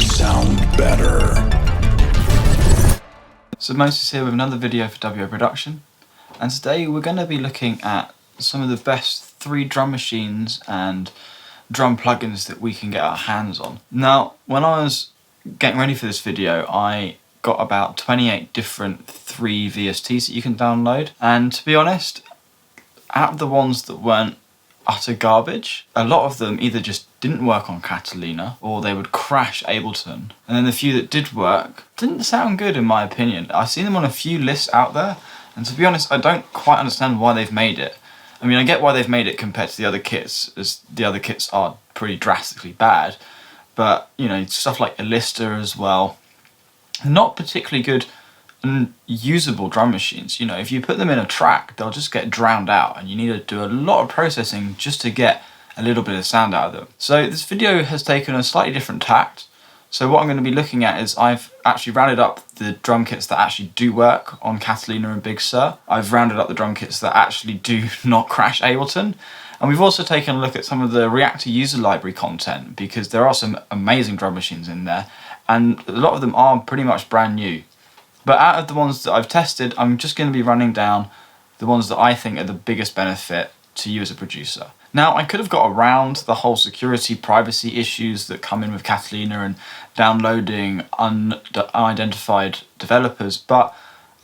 sound better. So Moses here with another video for w.a.production, and today we're going to be looking at some of the best 3 drum machines and drum plugins that we can get our hands on. Now, when I was getting ready for this video, I got about 28 different 3 VSTs that you can download, and to be honest, out of the ones that weren't utter garbage, a lot of them either just didn't work on Catalina or they would crash Ableton, and then the few that did work didn't sound good in my opinion. I've seen them on a few lists out there, and to be honest, I don't quite understand why they've made it. I mean, I get why they've made it compared to the other kits, as the other kits are pretty drastically bad, but you know, stuff like Elista as well, not particularly good and usable drum machines. You know, if you put them in a track, they'll just get drowned out, and you need to do a lot of processing just to get a little bit of sound out of them. So this video has taken a slightly different tact. So what I'm going to be looking at is I've actually rounded up the drum kits that actually do work on Catalina and Big Sur. I've rounded up the drum kits that actually do not crash Ableton. And we've also taken a look at some of the Reactor user library content, because there are some amazing drum machines in there, and a lot of them are pretty much brand new. But out of the ones that I've tested, I'm just going to be running down the ones that I think are the biggest benefit to you as a producer. Now, I could have got around the whole security privacy issues that come in with Catalina and downloading unidentified developers, but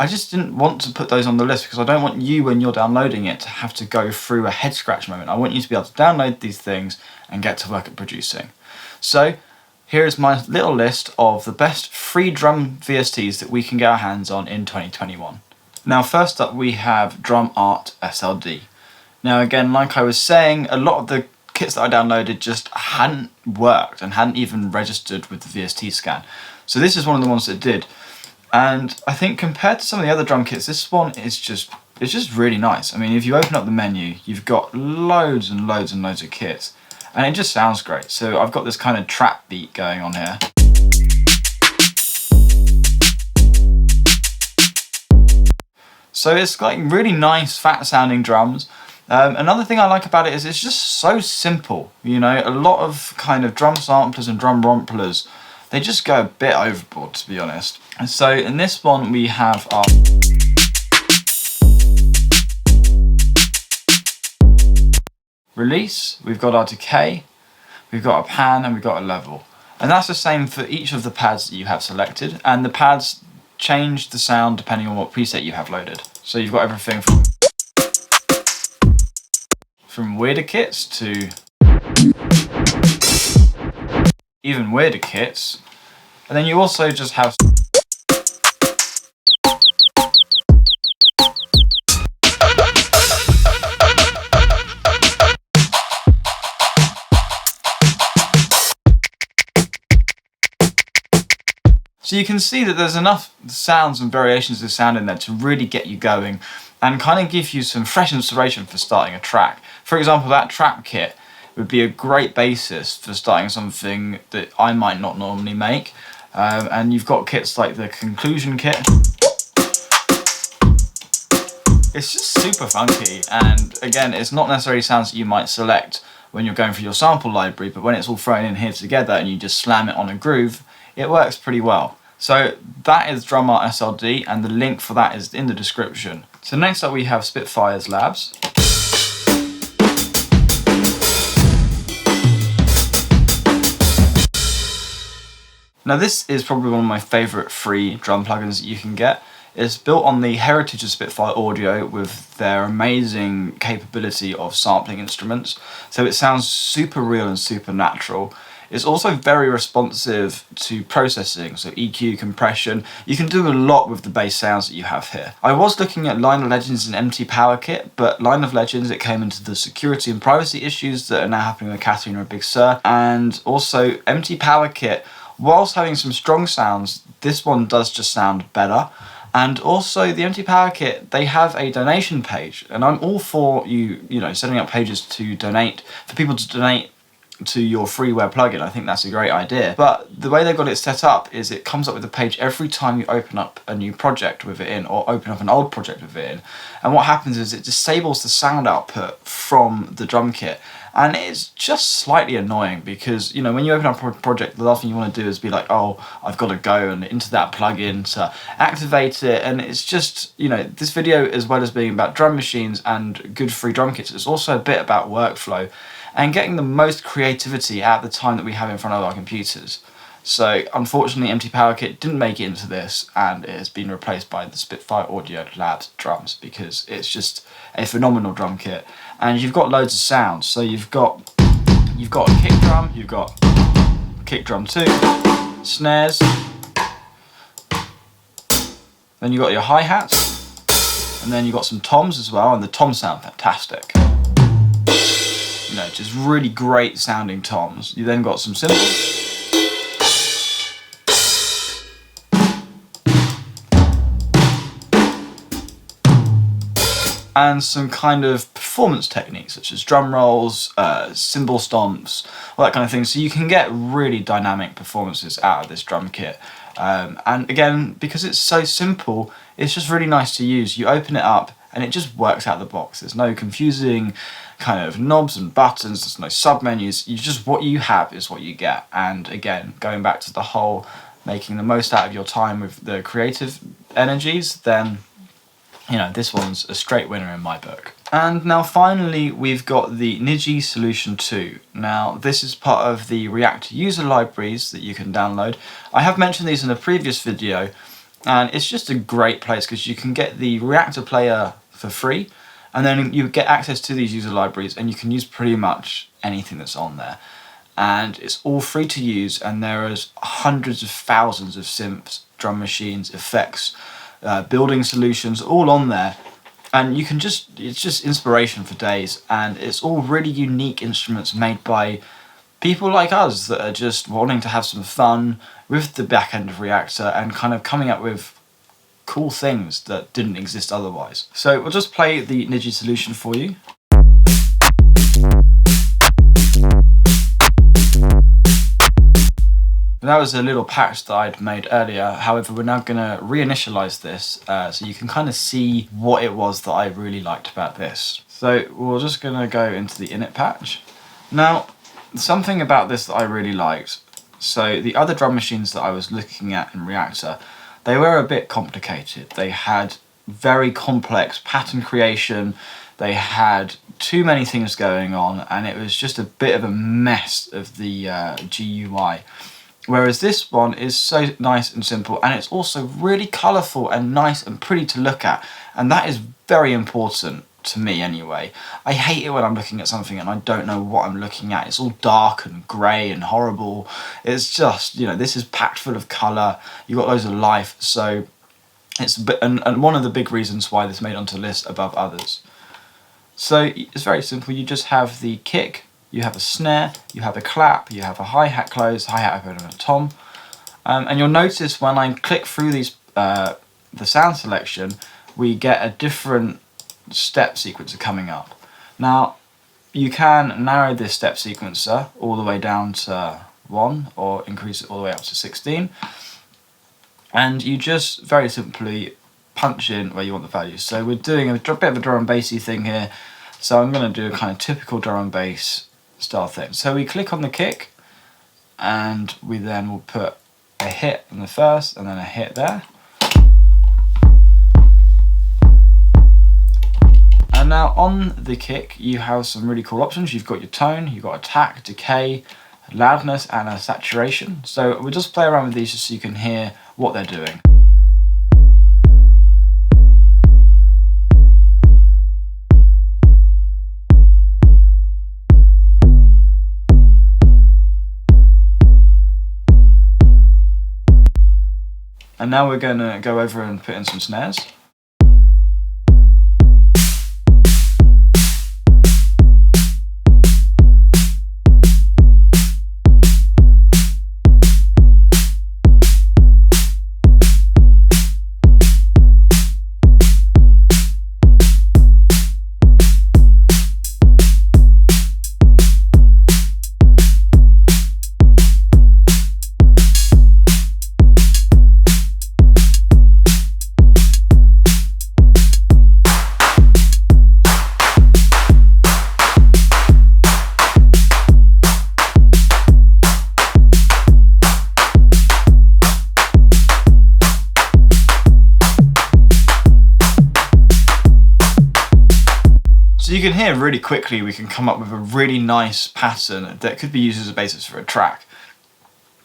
I just didn't want to put those on the list because I don't want you, when you're downloading it, to have to go through a head scratch moment. I want you to be able to download these things and get to work at producing. So here is my little list of the best free drum VSTs that we can get our hands on in 2021. Now, first up we have Drum Art SLD. Now again, like I was saying, a lot of the kits that I downloaded just hadn't worked and hadn't even registered with the VST scan. So this is one of the ones that did. And I think compared to some of the other drum kits, this one is just really nice. I mean, if you open up the menu, you've got loads and loads and loads of kits, and it just sounds great. So I've got this kind of trap beat going on here. So it's like really nice fat sounding drums. Another thing I like about it is it's just so simple. You know, a lot of kind of drum samplers and drum romplers, they just go a bit overboard, to be honest. And so in this one we have our release, we've got our decay, we've got a pan, and we've got a level. And that's the same for each of the pads that you have selected, and the pads change the sound depending on what preset you have loaded. So you've got everything from weirder kits to even weirder kits, and then you also just have so you can see that there's enough sounds and variations of sound in there to really get you going and kind of give you some fresh inspiration for starting a track. For example, that trap kit would be a great basis for starting something that I might not normally make. And you've got kits like the Conclusion kit. It's just super funky, and again, it's not necessarily sounds that you might select when you're going through your sample library, but when it's all thrown in here together and you just slam it on a groove, it works pretty well. So that is Drum Art SLD, and the link for that is in the description. So next up we have Spitfire Labs. Now this is probably one of my favourite free drum plugins that you can get. It's built on the heritage of Spitfire Audio with their amazing capability of sampling instruments, so it sounds super real and super natural. It's also very responsive to processing, so EQ, compression. You can do a lot with the bass sounds that you have here. I was looking at Line of Legends and MT Power Kit, but Line of Legends, it came into the security and privacy issues that are now happening with Catalina and Big Sur, and also MT Power Kit, whilst having some strong sounds, this one does just sound better. And also the MT Power Kit, they have a donation page, and I'm all for you know, setting up pages to donate, for people to donate to your freeware plugin, I think that's a great idea. But the way they've got it set up is it comes up with a page every time you open up a new project with it in, or open up an old project with it in. And what happens is it disables the sound output from the drum kit. And it's just slightly annoying because, you know, when you open up a project, the last thing you want to do is be like, oh, I've got to go and into that plugin to activate it. And it's just, you know, this video, as well as being about drum machines and good free drum kits, it's also a bit about workflow and getting the most creativity out of the time that we have in front of our computers. So unfortunately, Empty Power Kit didn't make it into this, and it has been replaced by the Spitfire Labs drums because it's just a phenomenal drum kit. And you've got loads of sounds. So you've got a kick drum, you've got kick drum 2, snares, then you've got your hi-hats, and then you've got some toms as well, and the toms sound fantastic. You know, just really great sounding toms. You then got some cymbals. And some kind of performance techniques such as drum rolls, cymbal stomps, all that kind of thing. So you can get really dynamic performances out of this drum kit. And again, because it's so simple, it's just really nice to use. You open it up and it just works out of the box. There's no confusing kind of knobs and buttons, there's no sub-menus. You just, what you have is what you get. And again, going back to the whole making the most out of your time with the creative energies, then, you know, this one's a straight winner in my book. And now finally, we've got the Niji Solution 2. Now, this is part of the React user libraries that you can download. I have mentioned these in a previous video, and it's just a great place because you can get the Reactor player for free, and then you get access to these user libraries, and you can use pretty much anything that's on there. And it's all free to use, and there is hundreds of thousands of synths, drum machines, effects, building solutions, all on there. And you can just, it's just inspiration for days, and it's all really unique instruments made by people like us that are just wanting to have some fun with the back end of Reactor and kind of coming up with cool things that didn't exist otherwise. So we'll just play the Niji solution for you. That was a little patch that I'd made earlier. However, we're now going to reinitialize this so you can kind of see what it was that I really liked about this. So we're just going to go into the init patch. Now, something about this that I really liked. So the other drum machines that I was looking at in Reactor, they were a bit complicated. They had very complex pattern creation. They had too many things going on, and it was just a bit of a mess of the GUI. Whereas this one is so nice and simple, and it's also really colourful and nice and pretty to look at, and that is very important to me anyway. I hate it when I'm looking at something and I don't know what I'm looking at. It's all dark and grey and horrible. It's just, you know, this is packed full of colour, you've got loads of life, so it's and one of the big reasons why this made onto the list above others. So it's very simple. You just have the kick, you have a snare, you have a clap, you have a hi-hat close, hi-hat open and a tom. And you'll notice when I click through these, the sound selection, we get a different step sequencer coming up. Now, you can narrow this step sequencer all the way down to 1 or increase it all the way up to 16. And you just very simply punch in where you want the values. So we're doing a bit of a drum and bassy thing here. So I'm going to do a kind of typical drum and bass style thing. So we click on the kick, and we then will put a hit in the first and then a hit there. And now on the kick you have some really cool options. You've got your tone, you've got attack, decay, loudness and a saturation. So we'll just play around with these just so you can hear what they're doing. And now we're going to go over and put in some snares. you can hear really quickly we can come up with a really nice pattern that could be used as a basis for a track.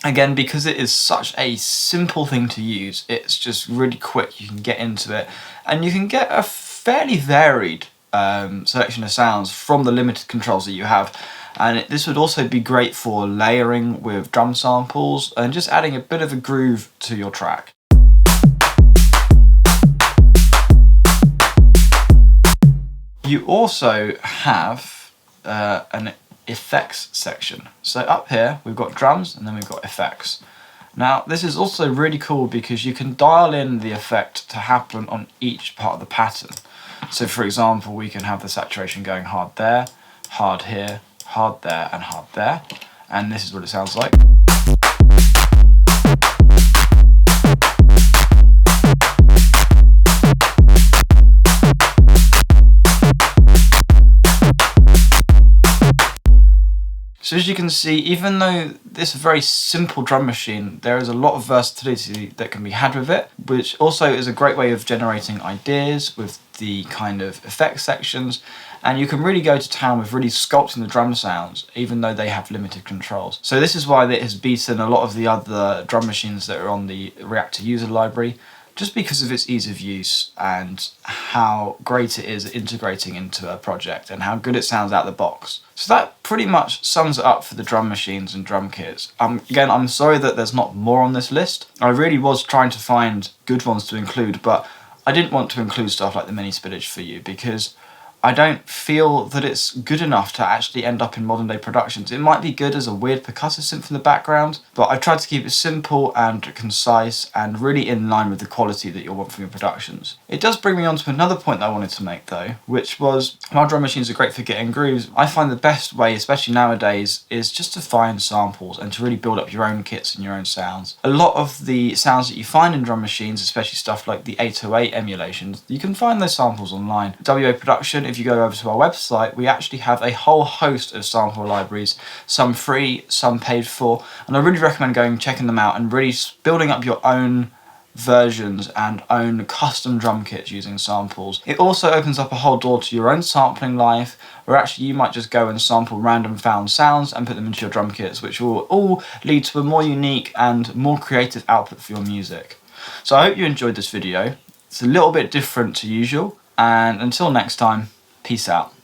Again, because it is such a simple thing to use, it's just really quick, you can get into it, and you can get a fairly varied selection of sounds from the limited controls that you have. And this would also be great for layering with drum samples and just adding a bit of a groove to your track. You also have an effects section. So up here we've got drums and then we've got effects. Now this is also really cool because you can dial in the effect to happen on each part of the pattern. So for example, we can have the saturation going hard there, hard here, hard there and hard there, and this is what it sounds like. So as you can see, even though this is a very simple drum machine, there is a lot of versatility that can be had with it, which also is a great way of generating ideas with the kind of effects sections, and you can really go to town with really sculpting the drum sounds, even though they have limited controls. So this is why it has beaten a lot of the other drum machines that are on the Reactor user library, just because of its ease of use and how great it is at integrating into a project and how good it sounds out the box. So that pretty much sums it up for the drum machines and drum kits. Again, I'm sorry that there's not more on this list. I really was trying to find good ones to include, but I didn't want to include stuff like the mini spillage for you because I don't feel that it's good enough to actually end up in modern day productions. It might be good as a weird percussive synth in the background, but I tried to keep it simple and concise and really in line with the quality that you'll want from your productions. It does bring me on to another point that I wanted to make though, which was while drum machines are great for getting grooves, I find the best way, especially nowadays, is just to find samples and to really build up your own kits and your own sounds. A lot of the sounds that you find in drum machines, especially stuff like the 808 emulations, you can find those samples online. w.a.production, if you go over to our website, we actually have a whole host of sample libraries, some free, some paid for, and I really recommend going and checking them out and really building up your own versions and own custom drum kits using samples. It also opens up a whole door to your own sampling life, where actually you might just go and sample random found sounds and put them into your drum kits, which will all lead to a more unique and more creative output for your music. So I hope you enjoyed this video. It's a little bit different to usual, and until next time, peace out.